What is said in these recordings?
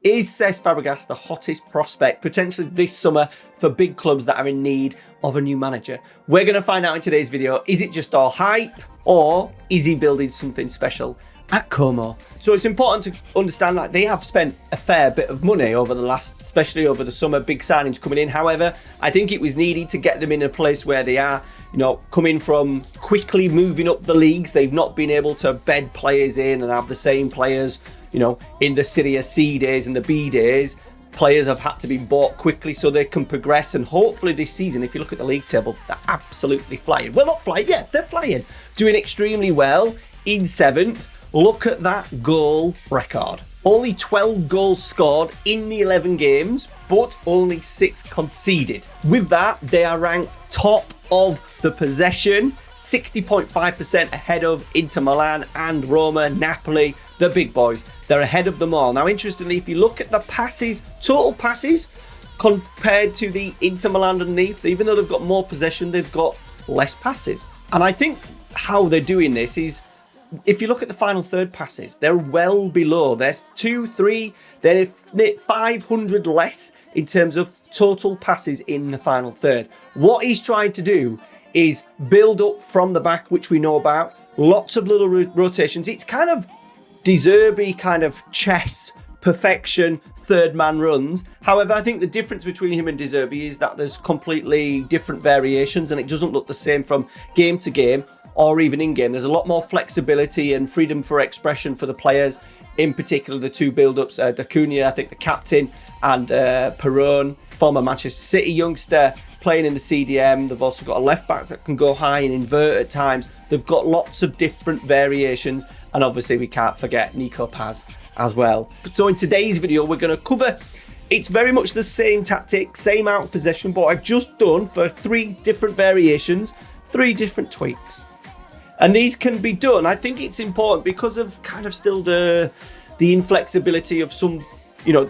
Is Cesc Fabregas the hottest prospect potentially this summer for big clubs that are in need of a new manager? We're going to find out in today's video. Is it just all hype, or is he building something special at Como? So it's important to understand that they have spent a fair bit of money over the last, especially over the summer, big signings coming in. However, I think it was needed to get them in a place where they are, coming from quickly moving up the leagues. They've not been able to bed players in and have the same players, in the Serie C days and the B days. Players have had to be bought quickly so they can progress, and hopefully this season, if you look at the league table, they're absolutely flying. Well, not flying, yeah, they're flying. Doing extremely well in 7th. Look at that goal record. Only 12 goals scored in the 11 games, but only 6 conceded. With that, they are ranked top of the possession, 60.5% ahead of Inter Milan and Roma, Napoli, the big boys. They're ahead of them all. Now, interestingly, if you look at the passes, total passes, compared to the Inter Milan underneath, even though they've got more possession, they've got less passes. And I think how they're doing this is, if you look at the final third passes, they're well below. They're 2-3, they're 500 less in terms of total passes in the final third. What he's trying to do is build up from the back, which we know about. Lots of little rotations. It's kind of De Zerbi kind of chess perfection, third man runs. However, I think the difference between him and De Zerbi is that there's completely different variations, and it doesn't look the same from game to game or even in game. There's a lot more flexibility and freedom for expression for the players, in particular the two build-ups, D'Acunha, I think the captain, and Perón, former Manchester City youngster, playing in the CDM. They've also got a left back that can go high and invert at times. They've got lots of different variations, and obviously we can't forget Nico Paz as well. So in today's video, we're going to cover, it's very much the same tactic, same out of possession, but I've just done for 3 different variations, 3 different tweaks. And these can be done. I think it's important because of kind of still the inflexibility of some,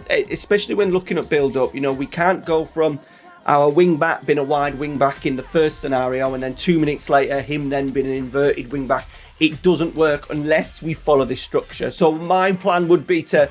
especially when looking at build-up. We can't go from our wing-back being a wide wing-back in the first scenario and then 2 minutes later him then being an inverted wing-back. It doesn't work unless we follow this structure. So my plan would be to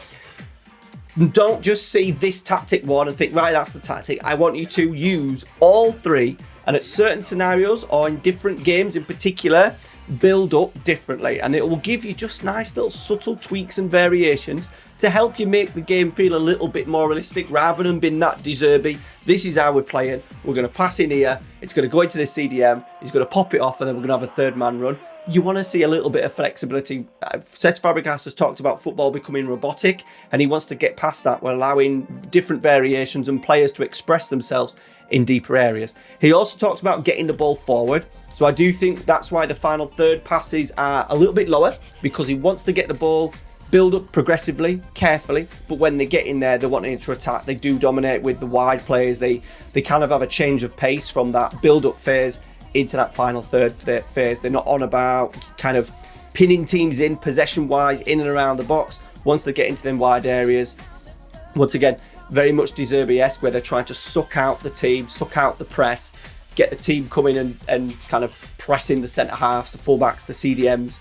don't just see this tactic one and think, right, that's the tactic. I want you to use all 3, and at certain scenarios or in different games in particular, build up differently, and it will give you just nice little subtle tweaks and variations to help you make the game feel a little bit more realistic rather than being that De Zerbi. This is how we're playing. We're going to pass in here, it's going to go into the CDM, he's going to pop it off, and then we're going to have a third man run. You want to see a little bit of flexibility. Cesc Fabregas has talked about football becoming robotic, and he wants to get past that. We're allowing different variations and players to express themselves in deeper areas. He also talks about getting the ball forward. So I do think that's why the final third passes are a little bit lower, because he wants to get the ball, build up progressively, carefully, but when they get in there, they're wanting to attack. They do dominate with the wide players. They kind of have a change of pace from that build-up phase into that final third phase. They're not on about kind of pinning teams in possession-wise, in and around the box. Once they get into them wide areas, once again, very much De Zerbi-esque, where they're trying to suck out the team, suck out the press, get the team coming and kind of pressing the centre halves, the fullbacks, the CDMs,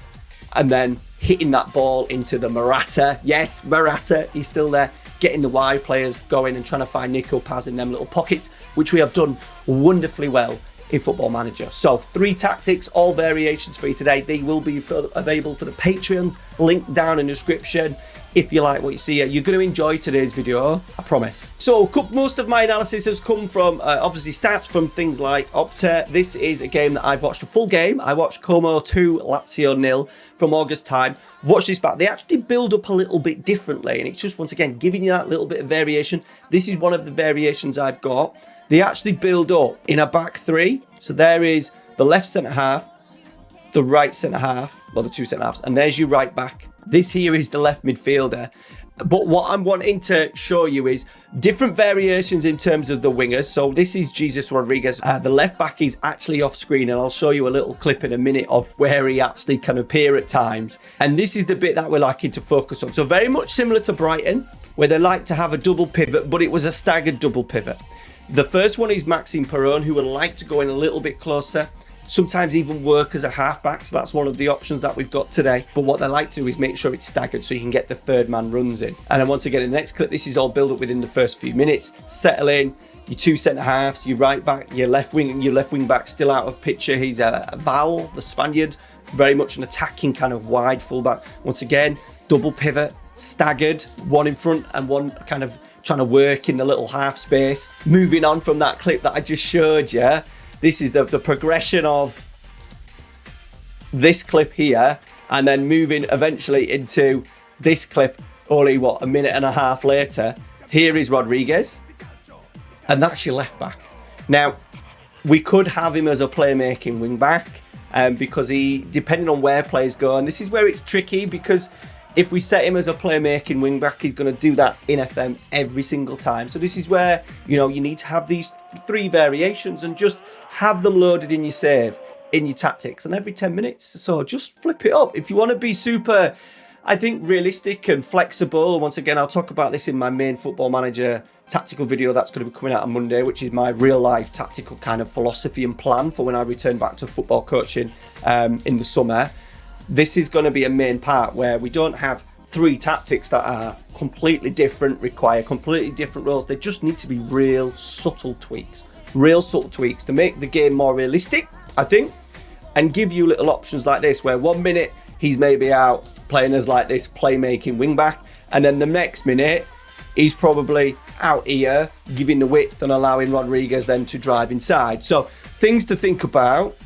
and then hitting that ball into the Morata. Yes, Morata, he's still there, getting the wide players going and trying to find Nico Paz in them little pockets, which we have done wonderfully well in Football Manager. So 3 tactics, all variations for you today. They will be available for the Patreons, link down in the description. If you like what you see here, you're going to enjoy today's video, I promise. So most of my analysis has come from, obviously, stats from things like Opta. This is a game that I've watched a full game. I watched Como 2, Lazio 0 from August time. Watch this back. They actually build up a little bit differently, and it's just, once again, giving you that little bit of variation. This is one of the variations I've got. They actually build up in a back 3. So there is the left centre half, the right centre half, well, the 2 centre halves, and there's your right back. This here is the left midfielder. But what I'm wanting to show you is different variations in terms of the wingers. So this is Jesus Rodriguez. The left back is actually off screen, and I'll show you a little clip in a minute of where he actually can appear at times. And this is the bit that we're liking to focus on. So very much similar to Brighton, where they like to have a double pivot, but it was a staggered double pivot. The first one is Maxime Perón, who would like to go in a little bit closer sometimes even work as a halfback. So that's one of the options that we've got today. But what they like to do is make sure it's staggered so you can get the third man runs in. And then once again, in the next clip, this is all build up within the first few minutes. Settle in. Your two centre halves, your right back, your left wing back still out of picture. He's a Val, the Spaniard, very much an attacking kind of wide fullback. Once again, double pivot, staggered, one in front and one kind of trying to work in the little half space. Moving on from that clip that I just showed you, this is the progression of this clip here, and then moving eventually into this clip only, what, a minute and a half later. Here is Rodriguez. And that's your left back. Now, we could have him as a playmaking wing back because he, depending on where players go, and this is where it's tricky because if we set him as a playmaking wing back, he's going to do that in FM every single time. So this is where, you know, you need to have these three variations and just have them loaded in your save, in your tactics, and every 10 minutes. So just flip it up. If you want to be super, I think, realistic and flexible, once again, I'll talk about this in my main Football Manager tactical video that's going to be coming out on Monday, which is my real life tactical kind of philosophy and plan for when I return back to football coaching in the summer. This is going to be a main part where we don't have three tactics that are completely different, require completely different roles. They just need to be real subtle tweaks to make the game more realistic, I think, and give you little options like this where 1 minute he's maybe out playing as like this playmaking wing back, and then the next minute he's probably out here giving the width and allowing Rodriguez then to drive inside. So things to think about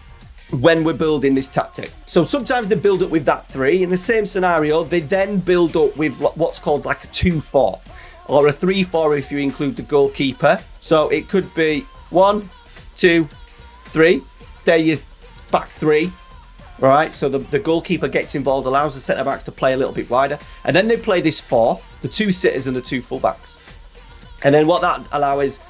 when we're building this tactic. So sometimes they build up with that 3. In the same scenario, they then build up with what's called like a 2-4 or a 3-4 if you include the goalkeeper. So it could be 1, 2, 3. There's back 3. All right, so the goalkeeper gets involved, allows the centre-backs to play a little bit wider. And then they play this 4, the 2 sitters and the 2 full-backs. And then what that allows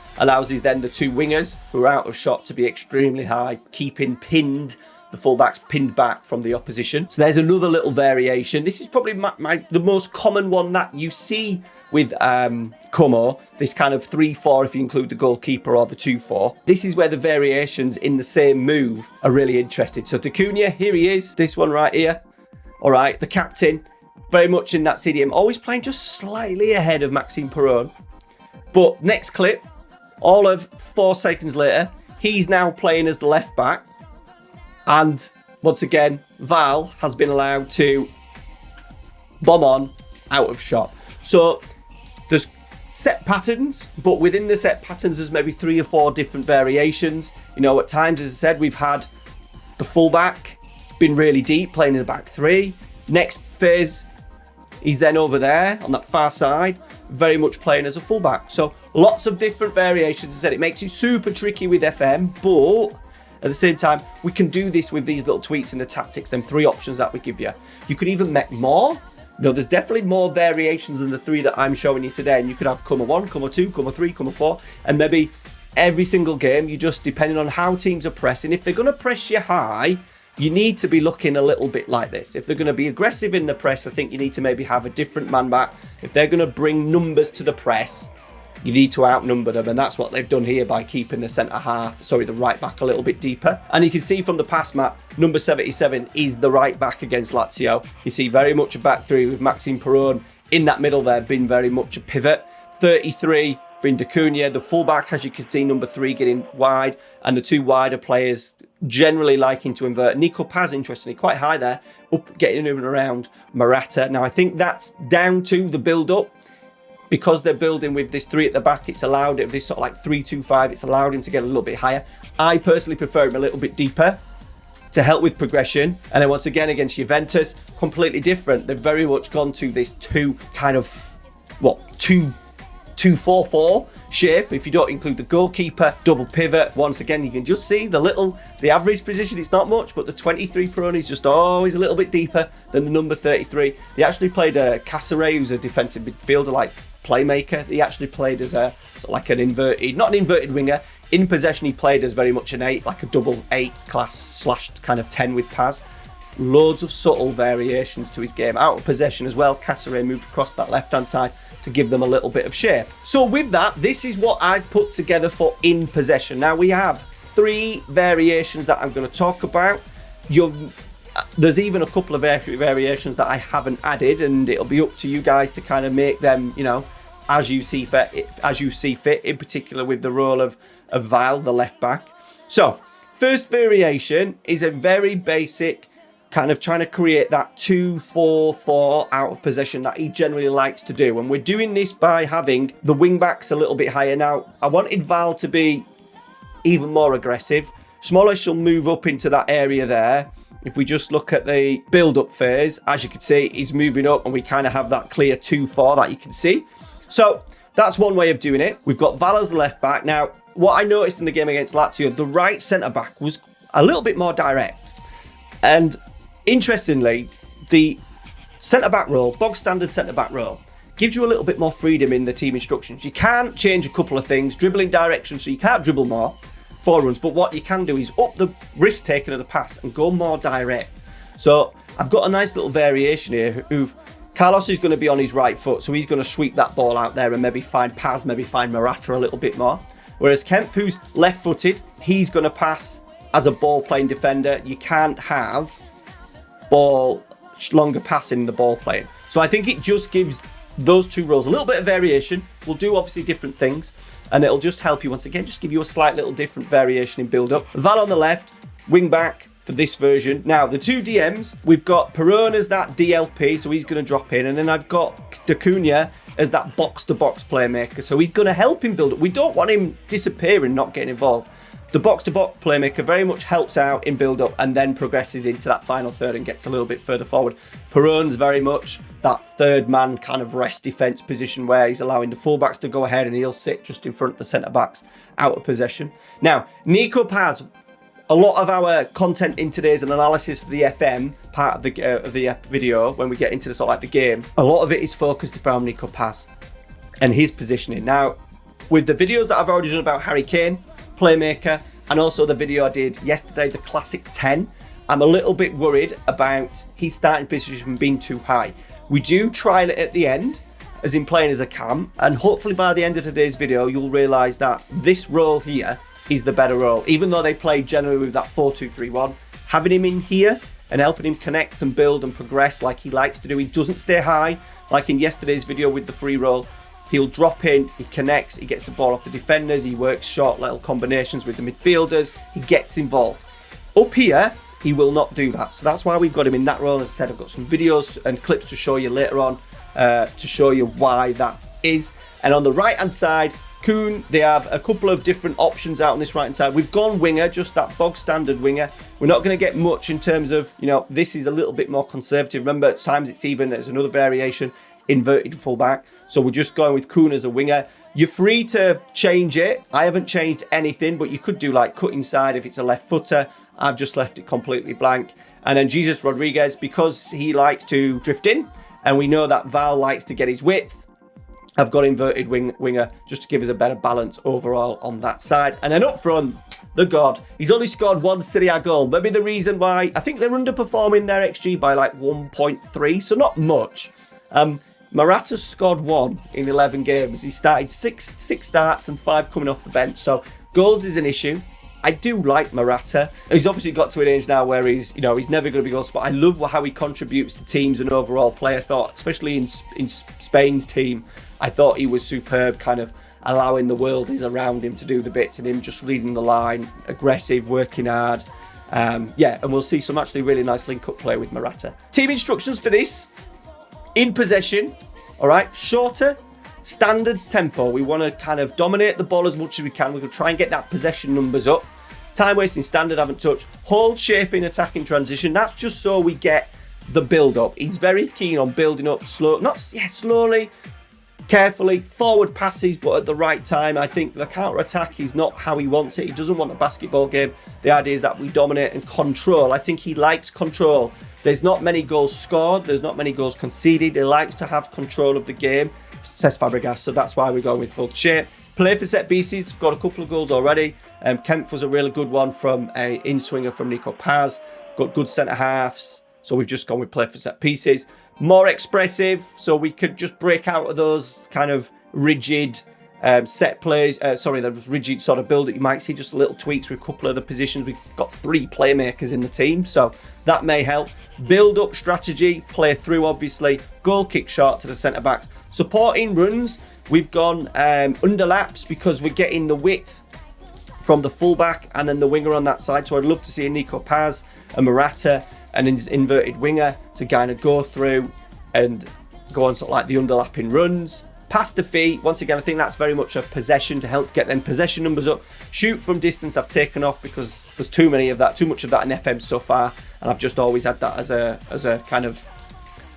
is then the 2 wingers who are out of shot to be extremely high, keeping pinned, the full-backs pinned back from the opposition. So there's another little variation. This is probably the most common one that you see with Como, this kind of 3-4 if you include the goalkeeper or the 2-4. This is where the variations in the same move are really interesting. So Acuna, here he is, this one right here. All right, the captain, very much in that CDM, always playing just slightly ahead of Maxime Perron. But next clip, all of 4 seconds later, he's now playing as the left back. And once again, Val has been allowed to bomb on out of shot. So there's set patterns, but within the set patterns, there's maybe 3 or 4 different variations. You know, at times, as I said, we've had the fullback been really deep, playing in the back 3. Next phase, he's then over there on that far side, very much playing as a fullback. So lots of different variations. As I said, it makes it super tricky with FM, but at the same time, we can do this with these little tweaks in the tactics, them 3 options that we give you. You could even make more. No, there's definitely more variations than the 3 that I'm showing you today. And you could have comma 1, comma 2, comma 3, comma 4. And maybe every single game, you just, depending on how teams are pressing, if they're going to press you high, you need to be looking a little bit like this. If they're going to be aggressive in the press, I think you need to maybe have a different man back. If they're going to bring numbers to the press, you need to outnumber them, and that's what they've done here by keeping the right back a little bit deeper. And you can see from the pass map, number 77 is the right back against Lazio. You see very much a back 3 with Maxime Perron in that middle there, been very much a pivot. 33 being Acuna, the fullback, as you can see, number 3 getting wide, and the 2 wider players generally liking to invert. Nico Paz, interestingly, quite high there, up getting in and around Morata. Now, I think that's down to the build-up. Because they're building with this 3 at the back, it's allowed it, this sort of like 3-2-5, it's allowed him to get a little bit higher. I personally prefer him a little bit deeper to help with progression. And then once again, against Juventus, completely different. They've very much gone to this 2-4-4 shape. If you don't include the goalkeeper, double pivot. Once again, you can just see the average position, it's not much, but the 23 Perron is just always a little bit deeper than the number 33. They actually played Caceres, who's a defensive midfielder, like playmaker. He actually played as a sort of like an inverted, not an inverted winger. In possession, he played as very much an 8, like a double 8 class slashed kind of 10 with Paz. Loads of subtle variations to his game. Out of possession as well, Caceres moved across that left-hand side to give them a little bit of shape. So with that, this is what I've put together for in possession. Now we have 3 variations that I'm going to talk about. There's even a couple of variations that I haven't added, and it'll be up to you guys to kind of make them, you know, as you see fit, in particular with the role of Val, the left back. So, first variation is a very basic kind of trying to create that 2-4-4 out of possession that he generally likes to do. And we're doing this by having the wing backs a little bit higher. Now, I wanted Val to be even more aggressive. Smollett will move up into that area there. If we just look at the build-up phase, as you can see, he's moving up and we kind of have that clear 2-4 that you can see. So that's one way of doing it. We've got Val as the left back. Now, what I noticed in the game against Lazio, the right centre-back was a little bit more direct. And interestingly, the centre-back role, bog standard centre-back role, gives you a little bit more freedom in the team instructions. You can change a couple of things, dribbling direction, so you can't dribble more foreruns, but what you can do is up the risk taking of the pass and go more direct. So I've got a nice little variation here. Carlos is going to be on his right foot, so he's going to sweep that ball out there and maybe find Paz, maybe find Morata a little bit more. Whereas Kempf, who's left-footed, he's going to pass as a ball-playing defender. You can't have longer passing the ball playing. So I think it just gives those two roles a little bit of variation. We'll do obviously different things, and it'll just help you once again, just give you a slight little different variation in build-up. Val on the left, wing back for this version. Now, the two DMs, we've got Perón as that DLP, so he's going to drop in, and then I've got D'Acunha as that box-to-box playmaker, so he's going to help him build up. We don't want him disappearing, not getting involved. The box-to-box playmaker very much helps out in build-up and then progresses into that final third and gets a little bit further forward. Perón's very much that third man kind of rest defence position where he's allowing the fullbacks to go ahead and he'll sit just in front of the centre-backs out of possession. Now, Nico Paz, a lot of our content in today's analysis for the FM part of the video, when we get into the sort of like the game, a lot of it is focused around Nico Paz and his positioning. Now, with the videos that I've already done about Harry Kane, playmaker, and also the video I did yesterday, the classic 10, I'm a little bit worried about his starting position being too high. We do trial it at the end, as in playing as a cam, and hopefully by the end of today's video, you'll realise that this role here is the better role. Even though they play generally with that 4-2-3-1, having him in here and helping him connect and build and progress like he likes to do. He doesn't stay high, like in yesterday's video with the free roll. He'll drop in, he connects, he gets the ball off the defenders, he works short little combinations with the midfielders, he gets involved. Up here, he will not do that. So that's why we've got him in that role. As I said, I've got some videos and clips to show you later on to show you why that is. And on the right-hand side, Kuhn, they have a couple of different options out on this right-hand side. We've gone winger, just that bog standard winger. We're not going to get much in terms of, you know, this is a little bit more conservative. Remember, at times it's even, there's another variation, inverted fullback. So we're just going with Kuhn as a winger. You're free to change it. I haven't changed anything, but you could do like cut inside if it's a left footer. I've just left it completely blank. And then Jesus Rodriguez, because he likes to drift in, and we know that Val likes to get his width, I've got inverted winger just to give us a better balance overall on that side. And then up front, the God. He's only scored one Serie A goal. Maybe the reason why, I think they're underperforming their XG by like 1.3, so not much. Morata scored 1 in 11 games. He started six starts and 5 coming off the bench. So goals is an issue. I do like Morata. He's obviously got to an age now where he's never going to be goal spot. I love how he contributes to teams and overall play. I thought, especially in Spain's team, I thought he was superb, kind of allowing the worldies around him to do the bits and him just leading the line, aggressive, working hard. And we'll see some actually really nice link-up play with Morata. Team instructions for this. In possession, all right, shorter, standard tempo. We want to kind of dominate the ball as much as we can. We're going to try and get that possession numbers up. Time wasting standard, haven't touched. Hold shape in attacking transition. That's just so we get the build up. He's very keen on building up slowly, carefully, forward passes, but at the right time. I think the counter attack is not how he wants it. He doesn't want a basketball game. The idea is that we dominate and control. I think he likes control. There's not many goals scored. There's not many goals conceded. He likes to have control of the game, says Fabregas. So that's why we're going with hold shape. Play for set pieces. Got a couple of goals already. Kempf was a really good one from a in-swinger from Nico Paz. Got good centre halves. So we've just gone with play for set pieces. More expressive. So we could just break out of those kind of rigid set plays, the rigid sort of build that you might see, just little tweaks with a couple of the positions. We've got 3 playmakers in the team, so that may help. Build up strategy, play through obviously, goal kick short to the centre backs. Supporting runs, we've gone underlaps because we're getting the width from the fullback and then the winger on that side. So I'd love to see a Nico Paz, a Morata, and an inverted winger to kind of go through and go on sort of like the underlapping runs. Pass to feet, once again, I think that's very much a possession to help get them possession numbers up. Shoot from distance I've taken off because there's too much of that in FM so far, and I've just always had that as a kind of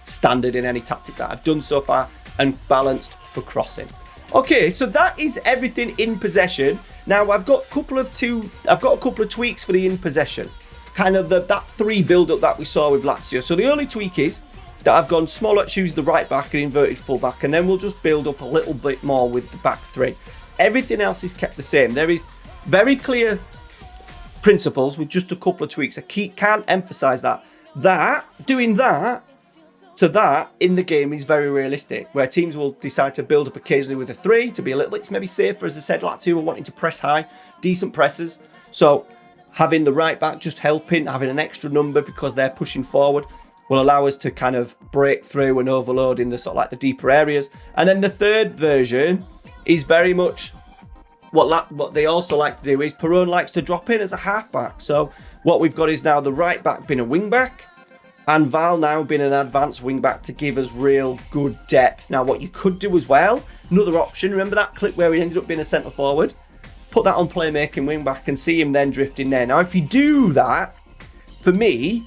standard in any tactic that I've done so far. And balanced for crossing. Okay, so that is everything in possession. Now I've got a couple of tweaks for the in possession. Kind of that 3 build up that we saw with Lazio. So the only tweak is that I've gone smaller, choose the right back and inverted full back, and then we'll just build up a little bit more with the back 3. Everything else is kept the same. There is very clear principles with just a couple of tweaks. I can't emphasize that doing that to that in the game is very realistic, where teams will decide to build up occasionally with a 3 to be a little bit maybe safer. As I said, Lazio were wanting to press high, decent presses, so having the right back just helping, having an extra number because they're pushing forward, will allow us to kind of break through and overload in the sort of like the deeper areas. And then the third version is very much what they also like to do is Perone likes to drop in as a halfback. So what we've got is now the right back being a wing back, and Val now being an advanced wing back to give us real good depth. Now what you could do as well, another option, remember that clip where he ended up being a centre forward? Put that on playmaking wing back and see him then drifting there. Now if you do that, for me,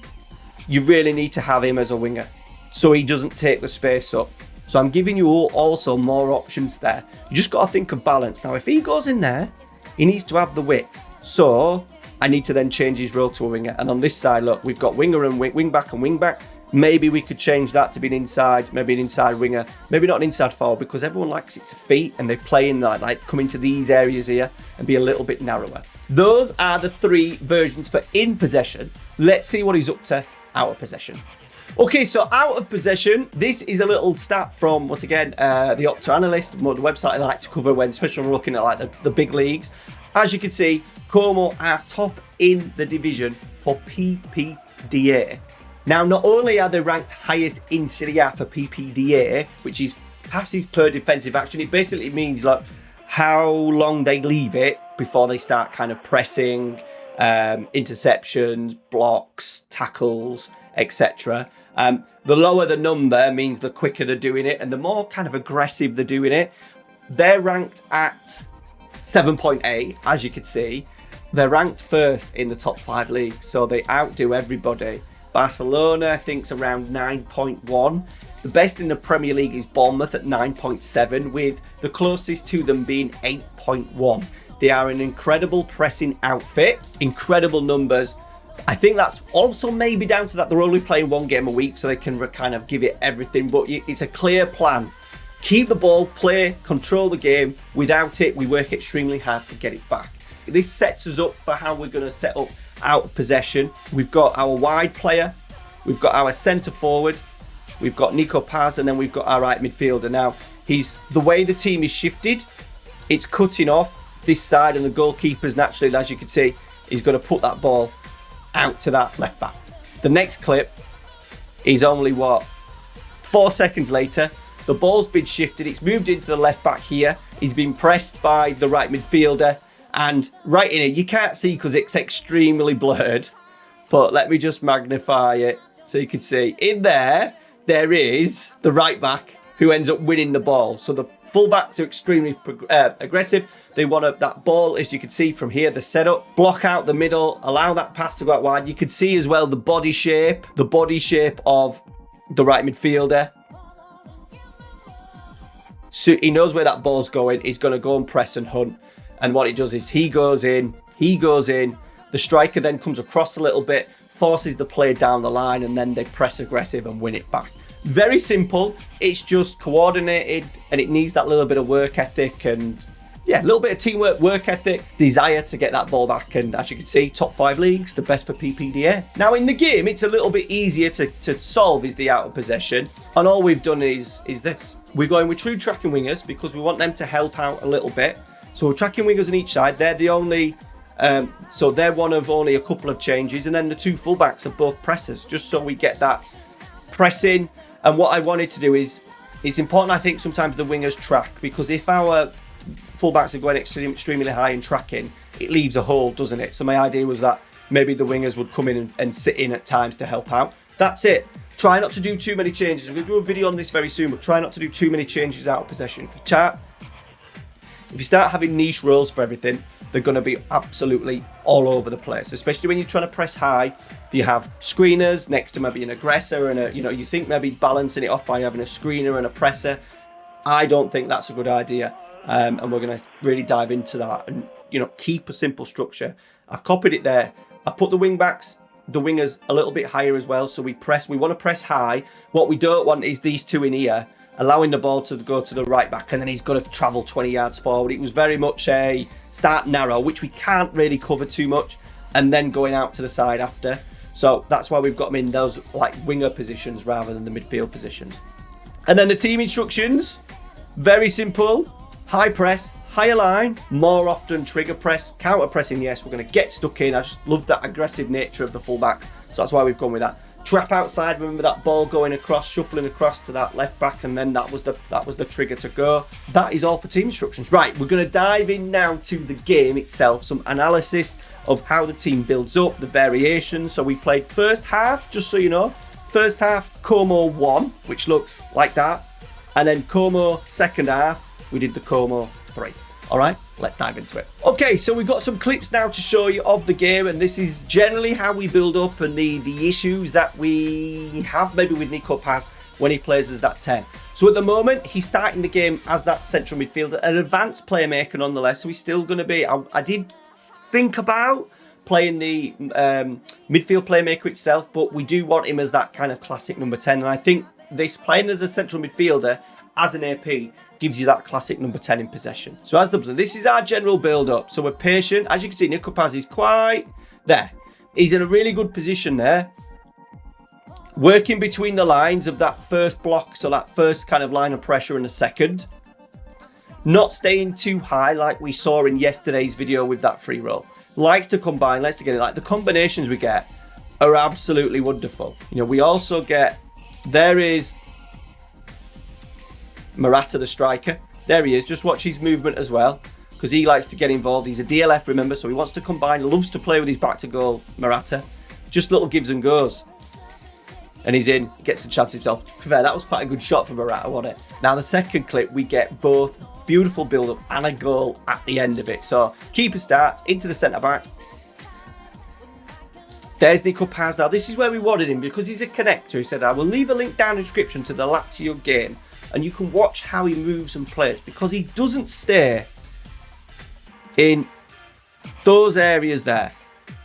you really need to have him as a winger so he doesn't take the space up. So I'm giving you also more options there. You just got to think of balance. Now if he goes in there, he needs to have the width. So I need to then change his role to a winger. And on this side, look, we've got winger and wing back and wing back. Maybe we could change that to be an inside, maybe an inside winger, maybe not an inside forward, because everyone likes it to feet and they play in that, like come into these areas here and be a little bit narrower. Those are the 3 versions for in possession. Let's see what he's up to out of possession. Okay, so out of possession, this is a little stat from, once again, the Opta Analyst, the website I like to cover when, especially when we're looking at like the big leagues. As you can see, Como are top in the division for PPDA. Now, not only are they ranked highest in Serie A for PPDA, which is passes per defensive action, it basically means like how long they leave it before they start kind of pressing, interceptions, blocks, tackles, etc. The lower the number means the quicker they're doing it and the more kind of aggressive they're doing it. They're ranked at 7.8, as you can see. They're ranked first in the top 5 leagues, so they outdo everybody. Barcelona, I think, is around 9.1. The best in the Premier League is Bournemouth at 9.7, with the closest to them being 8.1. They are an incredible pressing outfit, incredible numbers. I think that's also maybe down to that they're only playing 1 game a week, so they can kind of give it everything, but it's a clear plan. Keep the ball, play, control the game. Without it, we work extremely hard to get it back. This sets us up for how we're going to set up out of possession. We've got our wide player, we've got our centre forward, we've got Nico Paz, and then we've got our right midfielder. Now, the way the team is shifted, it's cutting off this side, and the goalkeeper's naturally, as you can see, is going to put that ball out to that left back. The next clip is only 4 seconds later. The ball's been shifted, it's moved into the left back here. He's been pressed by the right midfielder, and right in it, you can't see because it's extremely blurred, but let me just magnify it so you can see. In there is the right back who ends up winning the ball. So the fullbacks are extremely aggressive. They want that ball, as you can see from here, the setup, block out the middle, allow that pass to go out wide. You can see as well the body shape of the right midfielder. So he knows where that ball's going. He's going to go and press and hunt. And what he does is he goes in. The striker then comes across a little bit, forces the play down the line, and then they press aggressive and win it back. Very simple. It's just coordinated, and it needs that little bit of work ethic and yeah, a little bit of teamwork, work ethic, desire to get that ball back. And as you can see, top 5 leagues, the best for PPDA. Now in the game, it's a little bit easier to solve is the out of possession. And all we've done is this. We're going with true tracking wingers because we want them to help out a little bit. So we're tracking wingers on each side. They're the only, so they're one of only a couple of changes. And then the 2 fullbacks are both pressers, just so we get that pressing. And what I wanted to do is, it's important, I think, sometimes the wingers track, because if our fullbacks are going extremely high and tracking, it leaves a hole, doesn't it? So my idea was that maybe the wingers would come in and sit in at times to help out. That's it. Try not to do too many changes. We're going to do a video on this very soon, but try not to do too many changes out of possession. If you start having niche roles for everything, they're going to be absolutely all over the place, especially when you're trying to press high. If you have screeners next to maybe an aggressor and you think maybe balancing it off by having a screener and a presser, I don't think that's a good idea. And we're going to really dive into that and, keep a simple structure. I've copied it there. I put the wing backs, the wingers a little bit higher as well. So we want to press high. What we don't want is these 2 in here, allowing the ball to go to the right back, and then he's got to travel 20 yards forward. It was very much a start narrow, which we can't really cover too much, and then going out to the side after. So that's why we've got them in those like winger positions rather than the midfield positions. And then the team instructions, very simple. High press, higher line, more often trigger press, counter pressing. Yes, we're going to get stuck in. I just love that aggressive nature of the fullbacks. So that's why we've gone with that. Trap outside, remember that ball going across, shuffling across to that left back, and then that was the trigger to go. That is all for team instructions. Right, we're going to dive in now to the game itself, some analysis of how the team builds up, the variations. So we played first half, just so you know, first half Como 1, which looks like that, and then Como second half, we did the Como 3. All right, let's dive into it. Okay, so we've got some clips now to show you of the game, and this is generally how we build up and the issues that we have maybe with Nico Paz when he plays as that 10. So at the moment, he's starting the game as that central midfielder, an advanced playmaker nonetheless, so he's still going to be, I did think about playing the midfield playmaker itself, but we do want him as that kind of classic number 10, and I think this playing as a central midfielder as an AP gives you that classic number 10 in possession. So this is our general build up. So we're patient. As you can see, Nico Paz is quite there. He's in a really good position there. Working between the lines of that first block. So that first kind of line of pressure and the second. Not staying too high like we saw in yesterday's video with that free roll. Likes to combine, likes to get it. Like the combinations we get are absolutely wonderful. We also get, there is Morata the striker. There he is. Just watch his movement as well, because he likes to get involved. He's a DLF, remember, so he wants to combine, loves to play with his back to goal, Morata. Just little gives and goes. And he's in, gets a chance himself. To be fair, that was quite a good shot for Morata, wasn't it? Now the second clip, we get both beautiful build-up and a goal at the end of it. So keeper starts into the centre-back. There's Nico Paz. Now this is where we wanted him, because he's a connector. He said, I will leave a link down in the description to the Lazio game, and you can watch how he moves and plays, because he doesn't stay in those areas there,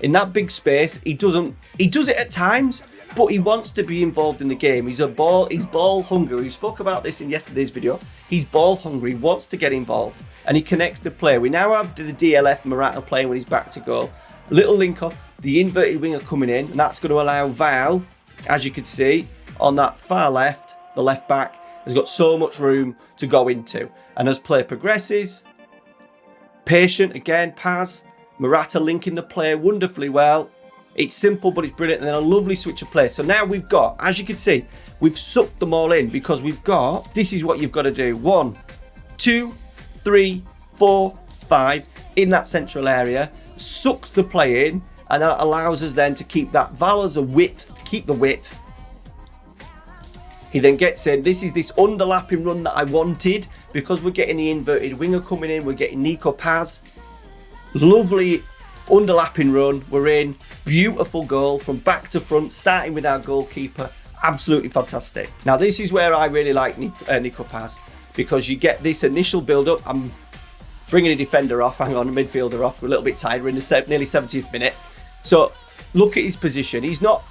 in that big space. He does it at times, but he wants to be involved in the game. He's ball hungry. We spoke about this in yesterday's video. He's ball hungry, wants to get involved, and he connects the play. We now have the DLF Morata playing when he's back to goal. A little link up, the inverted winger coming in, and that's going to allow Val, as you can see, on that far left, the left back, has got so much room to go into. And as play progresses, patient again, Paz, Morata linking the play wonderfully well. It's simple, but it's brilliant. And then a lovely switch of play. So now we've got, as you can see, we've sucked them all in, because we've got, this is what you've got to do. 1, 2, 3, 4, 5 in that central area. Sucks the play in, and that allows us then to keep that Val as a width, to keep the width. He then gets in. This is this underlapping run that I wanted, because we're getting the inverted winger coming in. We're getting Nico Paz. Lovely underlapping run. We're in. Beautiful goal from back to front, starting with our goalkeeper. Absolutely fantastic. Now, this is where I really like Nico Paz, because you get this initial build-up. I'm bringing a defender off. Hang on, a midfielder off. We're a little bit tired. We're in the nearly 70th minute. So, look at his position. He's not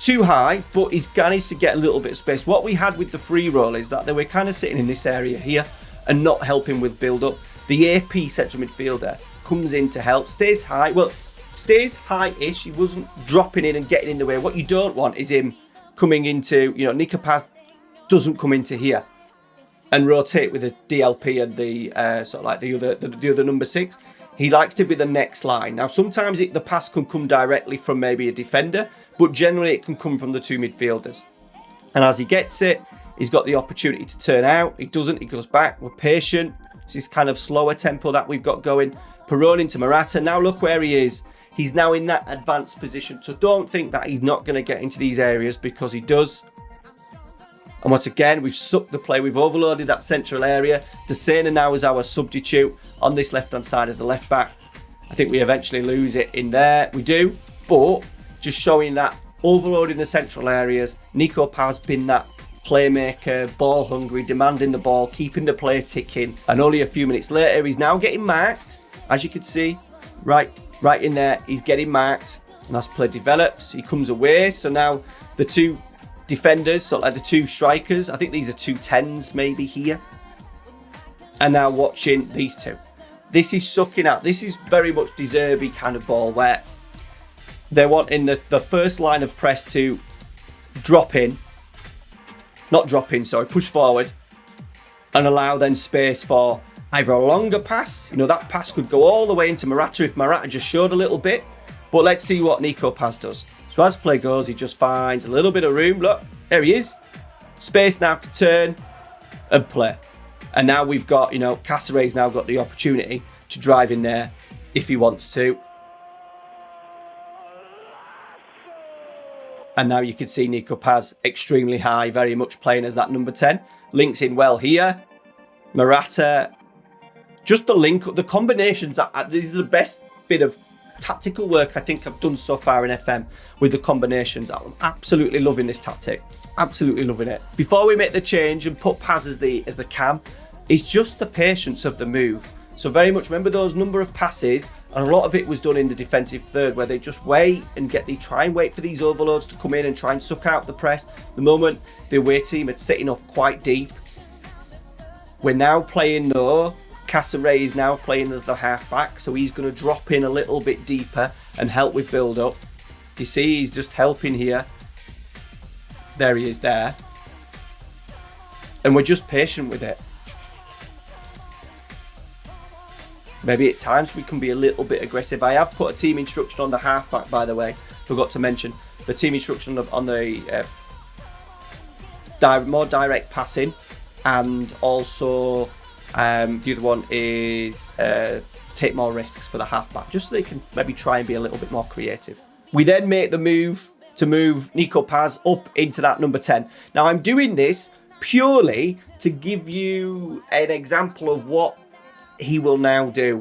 too high, but he's managed to get a little bit of space. What we had with the free roll is that they were kind of sitting in this area here and not helping with build up. the AP central midfielder, comes in to help, stays high. Well, stays high-ish. He wasn't dropping in and getting in the way. What you don't want is him coming into, Nico Paz doesn't come into here and rotate with the DLP and the sort of like the other number 6. He likes to be the next line. Now, sometimes the pass can come directly from maybe a defender, but generally it can come from the 2 midfielders. And as he gets it, he's got the opportunity to turn out. He doesn't. He goes back. We're patient. It's this kind of slower tempo that we've got going. Perron into Morata. Now look where he is. He's now in that advanced position. So don't think that he's not going to get into these areas, because he does. And once again, we've sucked the play. We've overloaded that central area. De Sena now is our substitute on this left-hand side as the left back. I think we eventually lose it in there. We do. But just showing that overloading the central areas. Nico Paz been that playmaker, ball hungry, demanding the ball, keeping the play ticking. And only a few minutes later, he's now getting marked. As you can see, right in there, he's getting marked. And as play develops, he comes away. So now the 2 defenders, so like the 2 strikers, I think these are 2 10s maybe here, and now watching these 2. This is sucking out. This is very much De Zerbi kind of ball, where they're wanting the first line of press to push forward and allow then space for either a longer pass. That pass could go all the way into Morata if Morata just showed a little bit. But let's see what Nico Paz does. So as play goes, he just finds a little bit of room. Look, there he is. Space now to turn and play. And now we've got, Caceres now got the opportunity to drive in there if he wants to. And now you can see Nico Paz extremely high, very much playing as that number 10. Links in well here. Morata, just the link, the combinations, these are the best bit of tactical work I think I've done so far in FM with the combinations. I'm absolutely loving this tactic. Absolutely loving it. Before we make the change and put Paz as the cam, it's just the patience of the move. So very much remember those number of passes, and a lot of it was done in the defensive third, where they just wait and try and wait for these overloads to come in and try and suck out the press. The moment the away team had setting off quite deep, we're now playing though. Caceres is now playing as the half-back, so he's going to drop in a little bit deeper and help with build-up. You see, he's just helping here. There he is there. And we're just patient with it. Maybe at times we can be a little bit aggressive. I have put a team instruction on the half-back, by the way. Forgot to mention. The team instruction on the more direct passing, and also... the other one is take more risks for the halfback, just so they can maybe try and be a little bit more creative. We then make the move to move Nico Paz up into that number 10. Now I'm doing this purely to give you an example of what he will now do.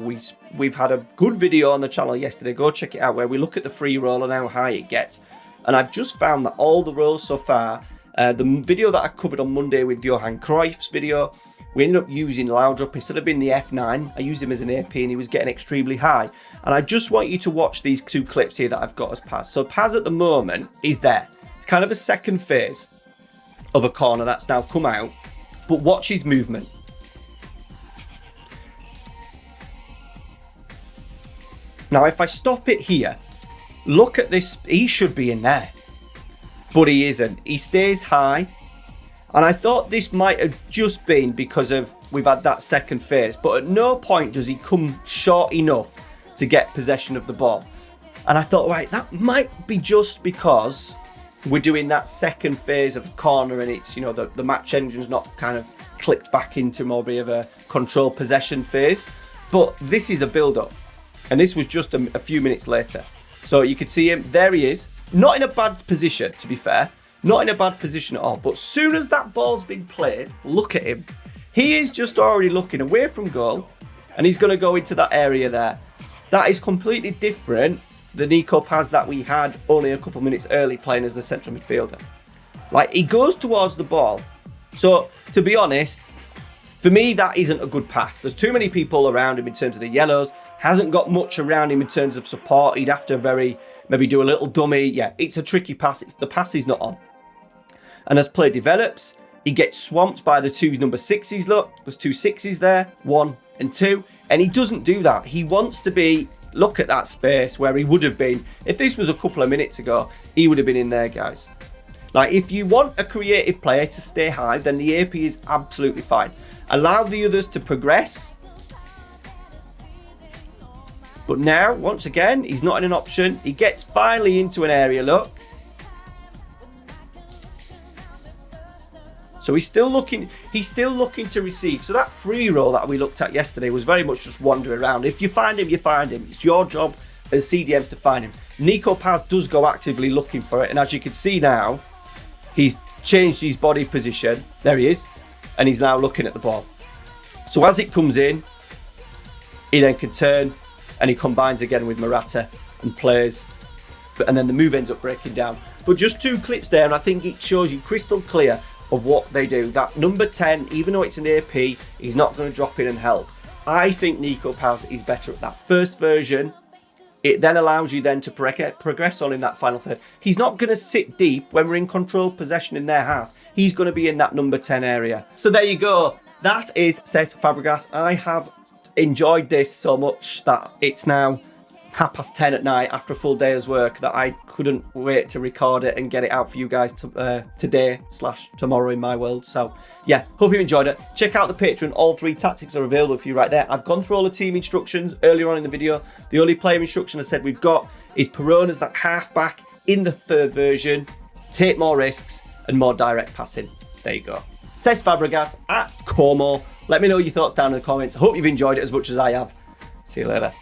We've had a good video on the channel yesterday, go check it out, where we look at the free roll and how high it gets. And I've just found that all the rolls so far, the video that I covered on Monday with Johan Cruyff's video, we ended up using Buildup instead of being the F9. I used him as an AP and he was getting extremely high. And I just want you to watch these 2 clips here that I've got as Paz. So Paz at the moment is there. It's kind of a second phase of a corner that's now come out. But watch his movement. Now if I stop it here, look at this. He should be in there. But he isn't. He stays high. And I thought this might have just been because of we've had that second phase, but at no point does he come short enough to get possession of the ball. And I thought, right, that might be just because we're doing that second phase of a corner and it's, the match engine's not kind of clicked back into more of a control possession phase. But this is a build-up. And this was just a few minutes later. So you could see him, there he is. Not in a bad position, to be fair. Not in a bad position at all, but soon as that ball's been played, look at him. He is just already looking away from goal, and he's going to go into that area there. That is completely different to the Nico Paz that we had only a couple of minutes early playing as the central midfielder. Like, he goes towards the ball. So, to be honest, for me, that isn't a good pass. There's too many people around him in terms of the yellows. Hasn't got much around him in terms of support. He'd have to maybe do a little dummy. Yeah, it's a tricky pass. The pass is not on. And as play develops, he gets swamped by the 2 number 6s. Look, there's 2 6s there, 1 and 2. And he doesn't do that. He wants to be, look at that space where he would have been. If this was a couple of minutes ago, he would have been in there, guys. Like, if you want a creative player to stay high, then the AP is absolutely fine. Allow the others to progress. But now, once again, he's not in an option. He gets finally into an area, look. So he's still looking to receive. So that free roll that we looked at yesterday was very much just wandering around. If you find him, you find him. It's your job as CDMs to find him. Nico Paz does go actively looking for it. And as you can see now, he's changed his body position. There he is. And he's now looking at the ball. So as it comes in, he then can turn and he combines again with Morata and plays. And then the move ends up breaking down. But just 2 clips there, and I think it shows you crystal clear of what they do. That number 10, even though it's an AP, he's not going to drop in and help. I think Nico Paz is better at that first version. It then allows you then to progress on in that final third. He's not going to sit deep when we're in control possession in their half. He's going to be in that number 10 area. So there you go. That is Cesc Fabregas. I have enjoyed this so much that it's now 10:30 at night after a full day's work that I couldn't wait to record it and get it out for you guys today/tomorrow in my world. So yeah, hope you enjoyed it. Check out the Patreon. All 3 tactics are available for you right there. I've gone through all the team instructions earlier on in the video. The only player instruction I said we've got is Perona's that half-back in the 3rd version. Take more risks and more direct passing. There you go. Cesc Fabregas at Como. Let me know your thoughts down in the comments. I hope you've enjoyed it as much as I have. See you later.